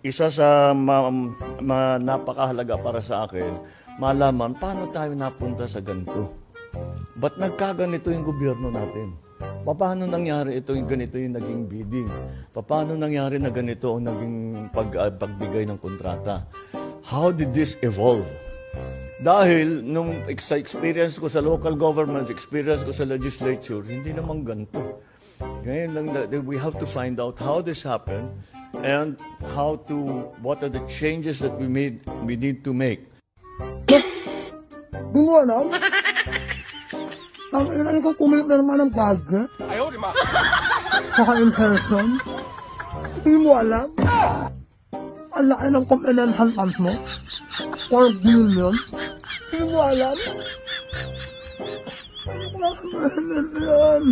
isa sa napakahalaga para sa akin, malaman paano tayo napunta sa ganito. Ba't nagkaganito yung gobyerno natin? Paano nangyari ito yung ganito yung naging bidding? Paano nangyari na ganito ang naging pagbigay ng kontrata? How did this evolve? Dahil nung sa experience ko sa local governments, experience ko sa legislature, hindi naman ganito. Ngayon lang, we have to find out how this happened and what are the changes that we need to make. Hindi mo alam? Ang ilan ko kumilit na naman ng budget? Ayaw, di ma. Saka in person? Hindi mo alam? Ang laki ng confidential funds mo? 4 billion? Hindi mo alam? Ano ko lang yan?